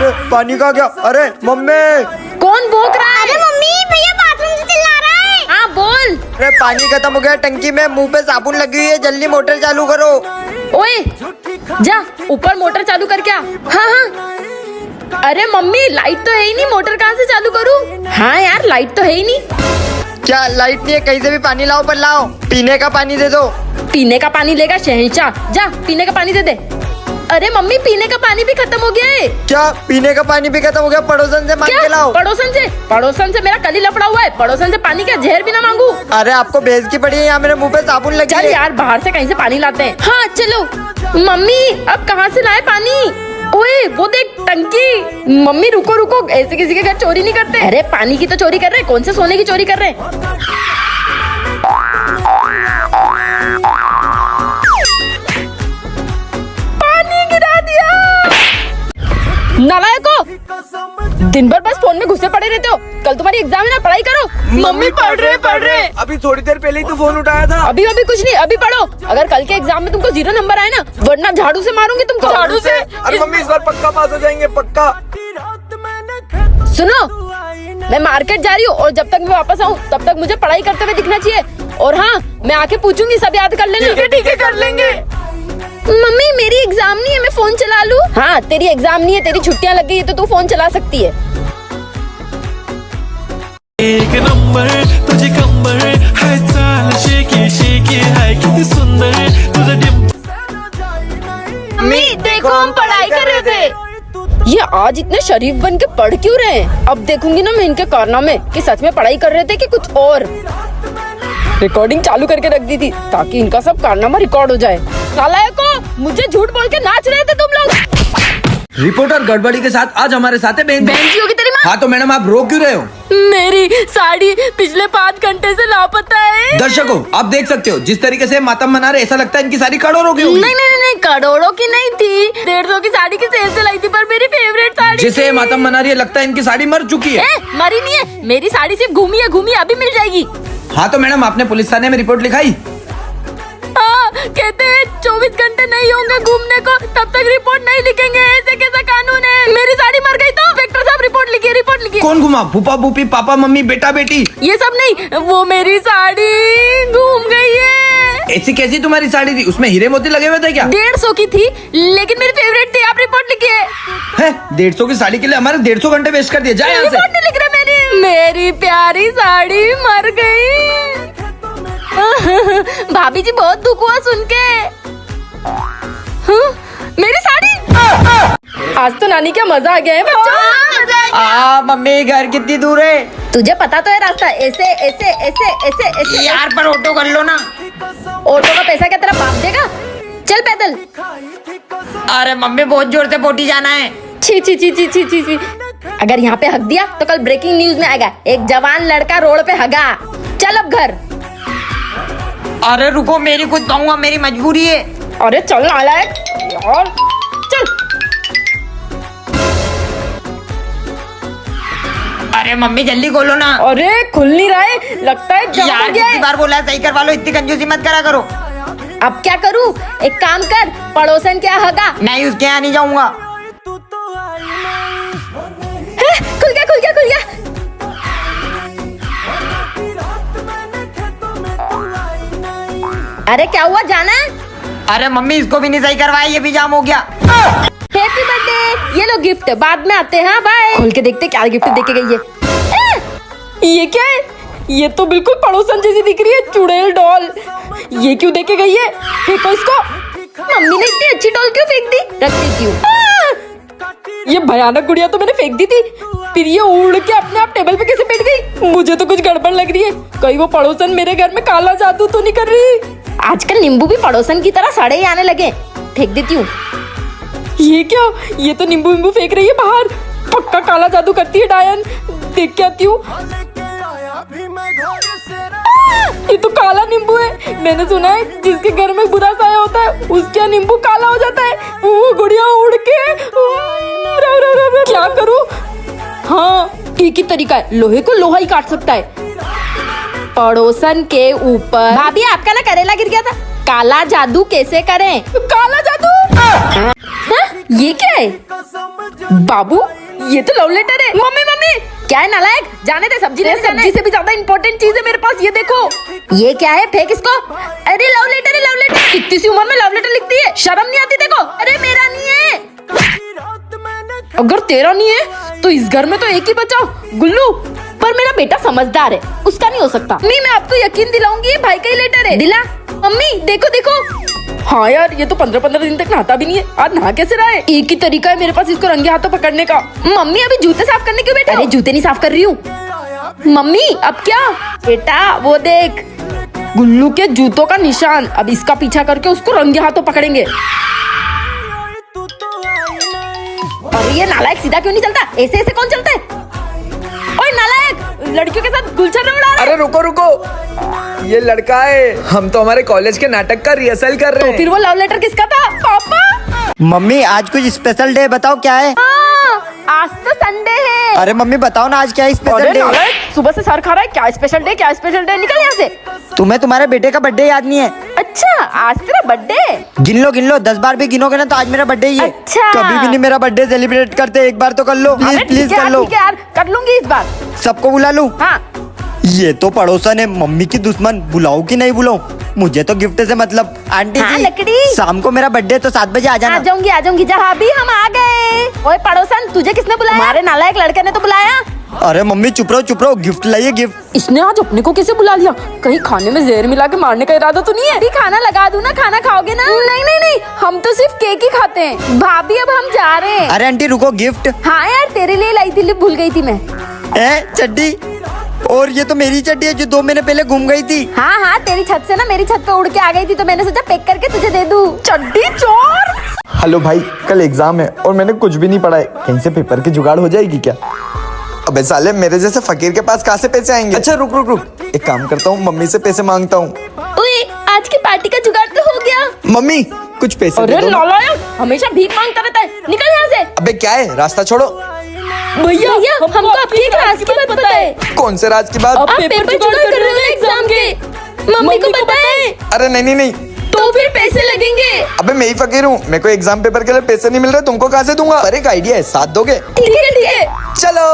पानी का क्या? अरे मम्मी, कौन भौंक रहा है? अरे मम्मी, भैया बाथरूम से चिल्ला रहा है। हाँ बोल। अरे पानी खत्म हो गया टंकी में, मुंह पे साबुन लगी हुई है, जल्दी मोटर चालू करो। ओए जा ऊपर मोटर चालू कर क्या? हाँ हाँ। अरे मम्मी लाइट तो है ही नहीं, मोटर कहाँ से चालू करूँ? हाँ यार लाइट तो है ही नहीं। क्या लाइट नहीं है? कहीं से भी पानी लाओ, पर लाओ। पीने का पानी दे दो। पीने का पानी लेगा शहंशाह, जा पीने का पानी दे दे। अरे मम्मी पीने का पानी भी खत्म हो गया है। क्या पीने का पानी भी खत्म हो गया? पड़ोसन से मांग के लाओ। पड़ोसन से मेरा कल ही लफड़ा हुआ है। पड़ोसन से पानी क्या जहर भी ना मांगू? अरे आपको बेइज्जती पड़ी है, यहाँ मेरे मुंह पे साबुन लगी चल है। यार बाहर से कहीं से पानी लाते हैं। हाँ चलो। मम्मी अब कहाँ से लाए पानी? ओए वो देख टंकी। मम्मी रुको रुको, ऐसे किसी के घर चोरी नहीं करते। अरे पानी की तो चोरी कर रहे, कौन से सोने की चोरी कर रहे? पानी गिरा दिया। नालायको, दिन भर बस फोन में घुसे पड़े रहते हो। कल तुम्हारी एग्जाम है ना, पढ़ाई करो। मम्मी पढ़ रहे। अभी थोड़ी देर पहले ही तो फोन उठाया था। अभी कुछ नहीं, अभी पढ़ो। अगर कल के एग्जाम में तुमको 0 नंबर आए ना, वरना झाड़ू से मारूंगी तुमको। झाड़ू से? अरे मम्मी इस बार पक्का पास हो जाएंगे, पक्का। सुनो, मैं मार्केट जा रही हूँ और जब तक मैं वापस आऊँ तब तक मुझे पढ़ाई करते हुए दिखना चाहिए। और हाँ, मैं आके पूछूंगी, सब याद कर लेना। ठीक है कर लेंगे। मम्मी मेरी एग्जाम नहीं है, मैं फोन चला लूँ? हाँ तेरी एग्जाम नहीं है, तेरी छुट्टियाँ लग गई है तो तू फोन चला सकती है। एक नंबर तुझे कंबर है, चाल शेकी शेकी है, कितनी सुंदर तुझे मम्मी देखो हम पढ़ाई कर रहे थे। ये आज इतने शरीफ बन के पढ़ क्यों रहे हैं? अब देखूंगी ना मैं इनके कारनामे कि सच में पढ़ाई कर रहे थे कि कुछ और। रिकॉर्डिंग चालू करके रख दी थी ताकि इनका सब कारनामा रिकॉर्ड हो जाए। नालायको, मुझे झूठ बोल के नाच रहे थे तुम लोग। रिपोर्टर गड़बड़ी के साथ आज हमारे साथ है बहन जी होगी तेरी माँ। हाँ तो मैडम आप रो क्यों रहे हो? मेरी साड़ी पिछले 5 घंटे से लापता है। दर्शकों आप देख सकते हो जिस तरीके से मातम मना रहे, ऐसा लगता है इनकी साड़ी करोड़ों की होगी। नहीं करोड़ों की नहीं थी, 150 की साड़ी की सेल से लाई थी, पर मेरी फेवरेट साड़ी जिसे ये मातम मना रही है लगता है इनकी साड़ी मर चुकी है। मरी नहीं है, मेरी साड़ी सिर्फ घूमी है, अभी मिल जाएगी। हाँ तो मैडम आपने पुलिस थाने में रिपोर्ट लिखाई? हाँ कहते हैं 24 घंटे नहीं होंगे घूमने को तब तक रिपोर्ट नहीं लिखेंगे, ऐसे कैसा कानून है? मेरी साड़ी मर गई तो इंस्पेक्टर साहब रिपोर्ट लिखिए। कौन घुमा? फूफा फूफी, पापा मम्मी, बेटा बेटी? ये सब नहीं, वो मेरी साड़ी घूम गई है। ऐसी कैसी तुम्हारी साड़ी थी? उसमें हीरे मोती लगे हुए थे क्या? 150 की थी लेकिन मेरी फेवरेट थी। आप रिपोर्ट लिखिए। है 150 की साड़ी के लिए हमारे 150 घंटे वेस्ट कर दिए। जाए यहाँ से। रिपोर्ट नहीं लिख रहा मेरी प्यारी साड़ी मर गई। भाभी जी बहुत दुख हुआ सुन के। मेरी साड़ी। आज तो नानी क्या मजा आ गया है बच्चों। मम्मी घर कितनी दूर है? तुझे पता तो है रास्ता, ऐसे यार पर ऑटो कर लो ना। ऑटो का पैसा क्या तेरा बाप देगा? चल पैदल। अरे मम्मी बहुत जोर से पोटी जाना है। छी। अगर यहाँ पे हक दिया तो कल ब्रेकिंग न्यूज में आएगा, एक जवान लड़का रोड पे हगा। चल अब घर। अरे रुको, मेरी खुद कहूँगा, मेरी मजबूरी है। अरे चल नालायक यार, चल। अरे मम्मी जल्दी खोलो ना। अरे खुल नहीं रहा है, लगता है जाम यार हो गया कितनी है। बार बोला है सही करवा लो, इतनी कंजूसी मत करा करो। अब क्या करूँ? एक काम कर, पड़ोसन क्या हगा। नहीं उसके यहाँ नहीं जाऊंगा। खुल गया। अरे क्या हुआ, जाना है? अरे मम्मी इसको भी नहीं सही करवाया, ये भी जाम हो गया। हैप्पी बर्थडे, ये लो गिफ्ट, बाद में आते हैं। बाय। खोल के देखते क्या गिफ्ट देके गई है। ये क्या है? ये तो बिल्कुल पड़ोसन जैसी दिख रही है, चुड़ैल डॉल। ये क्यों देके गई है? फेंको इसको। मम्मी ने इतनी अच्छी डॉल क्यों फेंक दी? रखती क्यों? ये भयानक गुड़िया तो मैंने फेंक दी थी, फिर ये उड़ के अपने आप टेबल पे कैसे बैठ गई? मुझे तो कुछ गड़बड़ लग रही है। कहीं वो पड़ोसन मेरे घर में काला जादू तो नहीं कर रही? आजकल नींबू भी पड़ोसन की तरह सड़े ही आने लगे। फेंक देती हूँ। ये क्या? ये तो नींबू फेंक रही है बाहर। पक्का काला जादू करती है डायन। देख के आती हूँ। ये तो काला नींबू है। मैंने सुना है जिसके घर में बुरा साया होता है उसका नींबू काला हो जाता है। वो गुड़िया उड़ के क्या करूँ? हाँ एक ही तरीका है, लोहे को लोहा ही काट सकता है। पड़ोसन के ऊपर। भाभी आपका ना करेला गिर गया था, काला जादू कैसे करें? काला जादू? ये क्या है? बाबू ये तो लव लेटर है। मम्मी मम्मी क्या है नालायक, जाने दे, सब्जी लेने जाना है। सब्जी से भी ज्यादा इंपॉर्टेंट चीज है मेरे पास, ये देखो। ये क्या है, फेंक इसको। अरे लव लेटर है, लव लेटर। इतनी सी उम्र में लव लेटर लिखती है, शर्म नहीं आती? देखो, अरे मेरा नहीं है। अगर तेरा नहीं है तो इस घर में तो एक ही बचा, गुल्लू। पर मेरा बेटा समझदार है, उसका नहीं हो सकता। मम्मी मैं आपको यकीन दिलाऊंगी, ये भाई का ही लेटर है। दिला। मम्मी देखो देखो। हाँ यार, ये तो 15-15 दिन तक नहाता भी नहीं है, आज नहा कैसे रहा है? एक ही तरीका है मेरे पास इसको रंगे हाथों पकड़ने का। मम्मी अभी जूते साफ करने क्यों बैठे? अरे जूते नहीं साफ कर रही हूँ मम्मी। अब क्या बेटा, वो देख गुल्लू के जूतों का निशान। अब इसका पीछा करके उसको रंगे हाथों पकड़ेंगे। अरे ये नालायक सीधा क्यों नहीं चलता? ऐसे ऐसे कौन चलता है? ओए नालायक, लड़कियों के साथ गुलछन उड़ा रहा है। अरे रुको रुको, ये लड़का है, हम तो हमारे कॉलेज के नाटक का रिहर्सल कर रहे तो हैं। फिर वो लव लेटर किसका था? पापा। मम्मी आज कुछ स्पेशल डे बताओ, क्या है? आज तो संडे है। अरे मम्मी बताओ ना, आज क्या है स्पेशल अरे डे? नालायक, सुबह से सर खा रहा है। क्या स्पेशल डे, क्या स्पेशल डे? निकल यहाँ से। तुम्हें तुम्हारे बेटे का बर्थडे याद नहीं है? अच्छा आज तेरा बर्थडे? गिन लो 10 बार भी गिनोगे ना तो आज मेरा बर्थडे ही है। अच्छा। कभी भी नहीं मेरा बर्थडे सेलिब्रेट करते, एक बार तो कर लो प्लीज, प्लीज कर लो। ठीक है यार, कर लूंगी इस बार। सबको बुला लूं? हाँ। ये तो पड़ोसन है, मम्मी की दुश्मन, बुलाऊं कि नहीं बुलाऊं? मुझे तो गिफ्ट से मतलब। आंटी हाँ, जी लकड़ी। शाम को मेरा बर्थडे तो 7 बजे आ आ जाना। जाऊंगी जहाँ भी हम आ गए। ओए पड़ोसन, तुझे किसने बुलाया? हमारे नालायक लड़के ने तो बुलाया। अरे मम्मी चुप रहो, गिफ्ट लाइए गिफ्ट। इसने आज अपने को कैसे बुला लिया? कहीं खाने में जहर मिला के मारने का इरादा तो नहीं है? अभी खाना लगा दूं ना, खाना खाओगे ना? नहीं, हम तो सिर्फ केक ही खाते हैं। भाभी अब हम जा रहे हैं। अरे आंटी रुको, गिफ्ट। हाँ यार, तेरे लिए लाई थी, भूल गई थी मैं। चड्डी, और ये तो मेरी चड्डी है जो 2 महीने पहले घूम गई थी। हाँ, तेरी छत से ना मेरी छत पे उड़ के आ गई थी, तो मैंने सोचा पैक करके तुझे दे दूं। चड्डी चोर। हेलो भाई, कल एग्जाम है और मैंने कुछ भी नहीं पढ़ा है, कहीं से पेपर की जुगाड़ हो जाएगी क्या? अबे साले, मेरे जैसे फकीर के पास कहाँ से पैसे आएंगे? अच्छा रुक, एक काम करता हूँ, मम्मी से पैसे मांगता हूँ। ओए, आज की पार्टी का जुगाड़ तो हो गया। मम्मी कुछ पैसे दे अरे दो ना। नालायक, हमेशा भीख मांगता रहता है, निकल यहाँ से। अबे क्या है, रास्ता छोड़ो। भैया हमको आपकी एक राज की बात बताए। कौन से राज की बात? आप पेपर जुगाड़ कर रहे हो एग्जाम के, मम्मी को बताए। अरे नहीं, तो फिर पैसे लगेंगे। अबे मैं ही फकीर हूँ, मेरे को एग्जाम पेपर के लिए पैसे नहीं मिल रहे, तुमको कहाँ से दूंगा? अरे एक आइडिया है, साथ दोगे? ठीक है। चलो,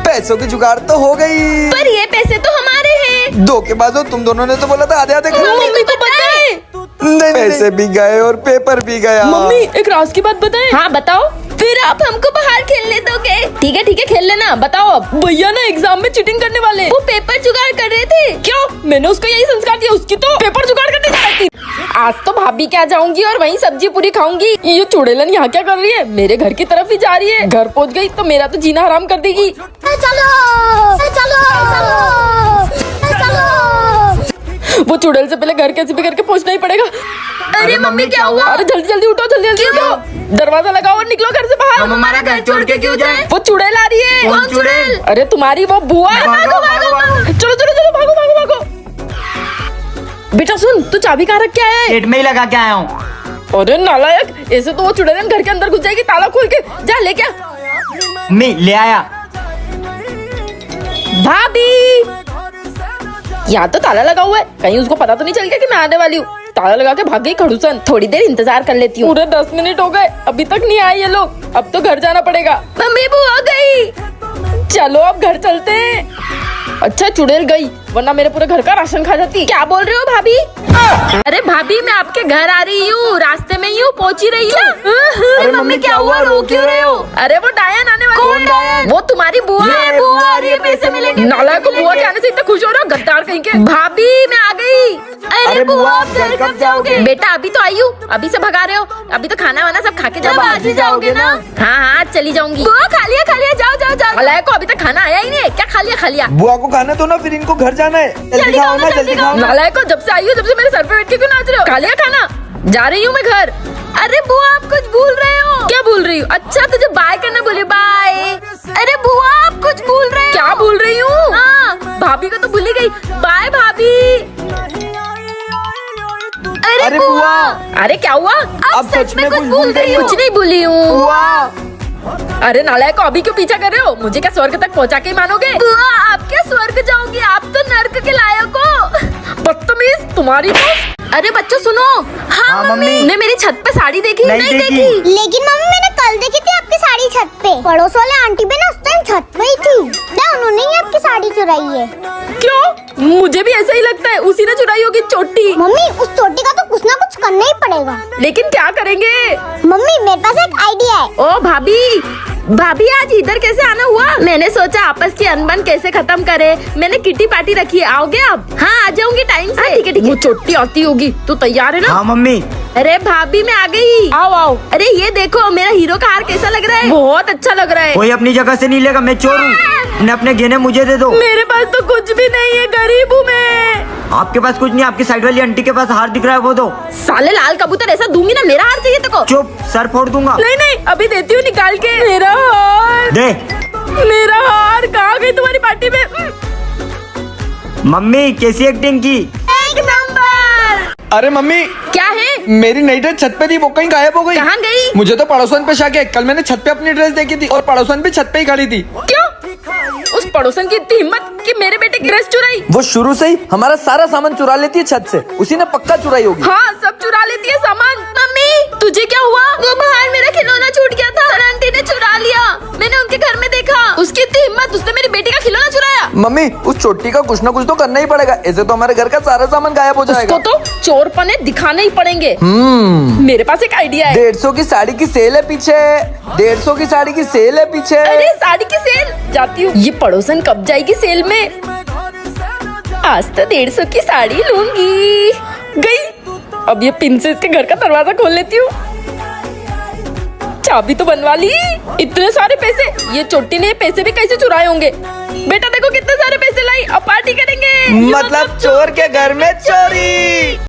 पैसों की जुगाड़ तो हो गई, पर ये पैसे तो हमारे हैं। धोखेबाज हो तुम दोनों ने, तो बोला था आधे आधे करो। मम्मी को बताए। नहीं, पैसे भी गए और पेपर भी गया। मम्मी एक राज की बात बताए। हाँ बताओ। फिर आप हमको बाहर खेलने दोगे? ठीक है खेल लेना। बताओ अब। भैया ना एग्जाम में चीटिंग करने वाले, वो पेपर जुगाड़ कर रहे थे। क्यों? मैंने उसको यही संस्कार दिया, उसकी तो पेपर जुगाड़ करने जा रही थी। आज तो भाभी के यहाँ जाऊंगी और वहीं सब्जी पूरी खाऊंगी। ये चुड़ैलन यहाँ क्या कर रही है? मेरे घर की तरफ ही जा रही है। घर पहुँच गई तो मेरा तो जीना हराम कर देगी। वो चुड़ैल से पहले घर कैसे भी करके पहुँचना ही पड़ेगा। अरे मम्मी क्या हुआ? अरे जल्दी उठो, जल्दी उठो। दरवाजा लगाओ और निकलो घर से बाहर। हम हमारा घर छोड़ के क्यों जाएं? वो चुड़ैल आ रही है। कौन चुड़ैल? अरे तुम्हारी वो बुआ। भागो। चलो भागो। बेटा सुन, तू चाबी कहाँ रख के आया है? पेट में ही लगा के आया हूँ। अरे नालायक, ऐसे तो वो चुड़ैल घर के अंदर घुस जाएगी। ताला खोल के जा, ले क्या? मम्मी ले आया। भाभी यहाँ तो ताला लगा हुआ है, कहीं उसको पता तो नहीं चल गया कि मैं आने वाली हूँ। ताला लगा के भाग गई खड़ूसन। थोड़ी देर इंतजार कर लेती हूँ। पूरे 10 मिनट हो गए, अभी तक नहीं आए ये लोग। अब तो घर जाना पड़ेगा। मम्मी बुआ गई। चलो अब घर चलते हैं। अच्छा चुड़ैल गई, वरना मेरे पूरे घर का राशन खा जाती। क्या बोल रहे हो भाभी? अरे भाभी मैं आपके घर आ रही हूँ, रास्ते में ही हूँ, पहुँच ही रही हूँ। अरे मम्मी क्या हुआ, रो क्यों रहे हो? अरे वो डायन आने वाली। कौन डायन? वो तुम्हारी बुआ है। बुआ आ रही है, पैसे मिलेंगे। नालायक को बुआ के आने से इतना खुश हो रहे हो, गद्दार कहीं के। भाभी मैं आ गई। अरे बुआ आप घर कब जाओगे? बेटा अभी तो आई हूँ, अभी से भगा रहे हो? अभी तो खाना वाना सब खा के जाओ। आज ही जाओगे ना? हाँ चली जाऊंगी। बुआ खा लिया, जाओ। नालायक को अभी तक खाना आया ही नहीं है। क्या खा लिया? बुआ को खाना दो ना, फिर इनको घर जाना है। जल्दी खाओ ना, जल्दी खाओ। नालायक को जब से आई हूँ, जब से मेरे सर पे बैठ के क्यों नाच रहे हो? खा लिया खाना? जा रही हूँ मैं घर। अरे बुआ आप कुछ भूल रहे हो। क्या भूल रही हूँ? अच्छा तुझे बाय करना भूली, बाय। अरे बुआ आप कुछ भूल रहे हो। क्या भूल रही हूँ? हाँ भाभी को तो भूल ही गई। बाय भाभी। अरे बुआ। अरे क्या हुआ? अब सच में कुछ भूल गई हो? कुछ नहीं भूली हूँ। अरे नालायक को अभी क्यों पीछा कर रहे हो? मुझे क्या स्वर्ग तक पहुँचा के ही मानोगे? बुआ आप क्या स्वर्ग जाओगे? आप तो नर्क के लायक हो। बदतमीज, तुम्हारी तो अरे बच्चों सुनो। हाँ मम्मी ने मेरी छत पे साड़ी देखी? नहीं देखी। लेकिन मम्मी मैंने कल देखी थी आपकी साड़ी छत पे। पड़ोस वाले आंटी भी ना उस टाइम छत पे ही थी। क्या उन्होंने ही आपकी साड़ी चुराई है? क्यों? मुझे भी ऐसा ही लगता है, उसी ने चुराई होगी चोटी। मम्मी उस चोटी का तो कुछ ना कुछ करना ही पड़ेगा। लेकिन क्या करेंगे? मम्मी मेरे पास एक आइडिया है। ओ भाभी आज इधर कैसे आना हुआ? मैंने सोचा आपस की अनबन कैसे खत्म करे। मैंने किटी पार्टी रखी है, आओगे आप? हाँ आ जाऊंगी टाइम से। ठीक है। वो चोटी आती होगी तो तैयार है ना? हाँ मम्मी। अरे भाभी मैं आ गई। आओ। अरे ये देखो मेरा हीरो का हार कैसा लग रहा है? बहुत अच्छा लग रहा है। कोई अपनी जगह से नहीं लेगा, मैं चोर हूँ। इन्हें अपने गहने मुझे दे दो। मेरे पास तो कुछ भी नहीं है, गरीब हूँ मैं। आपके पास कुछ नहीं, आपकी साइड वाली आंटी के पास हार दिख रहा है, वो दो। साले लाल कबूतर ऐसा दूंगी ना, मेरा हार चाहिए तेको। चुप, सर फोड़ दूंगा। नहीं अभी देती हूँ निकाल के। मेरा हार दे। मेरा हार कहाँ गई तुम्हारी पार्टी में? मम्मी कैसी एक्टिंग की? एक नंबर। अरे मम्मी क्या है? मेरी नई ड्रेस छत पे थी, वो कहीं गायब हो गई। कहाँ गई? मुझे तो पड़ोसन पे शक है। कल मैंने छत पे अपनी ड्रेस देखी थी और पड़ोसन भी छत पे ही खड़ी थी। क्यों? उस पड़ोसन की इतनी हिम्मत कि मेरे बेटे की ड्रेस चुराई। वो शुरू से ही हमारा सारा सामान चुरा लेती है छत से। उसी ने पक्का चुराई होगी। हाँ सब चुरा लेती है सामान। मम्मी तुझे क्या हुआ? वो बाहर मेरा खिलौना छूट गया था, आंटी ने चुरा लिया। मैंने उनके घर में देखा। उसकी इतनी हिम्मत, उसने मेरी बेटी का खिलौना चुराया। मम्मी उस चोटी का कुछ ना कुछ तो करना ही पड़ेगा, ऐसे तो हमारे घर का सारा सामान गायब हो जाएगा। उसको तो चोरपने दिखाने ही पड़ेंगे। मेरे पास एक आइडिया है। 150 की साड़ी की सेल है पीछे। 150 की साड़ी की सेल है पीछे। अरे साड़ी की सेल जाती हूँ। ये पड़ोसन कब जाएगी सेल में? आज तो 150 की साड़ी लूंगी। गई। अब ये पिन से इसके घर का दरवाजा खोल लेती हूँ। चाबी तो बनवा ली। इतने सारे पैसे, ये चोटी ने पैसे भी कैसे चुराए होंगे? बेटा देखो कितने सारे पैसे लाई, अब पार्टी करेंगे। मतलब चोर के घर में चोरी।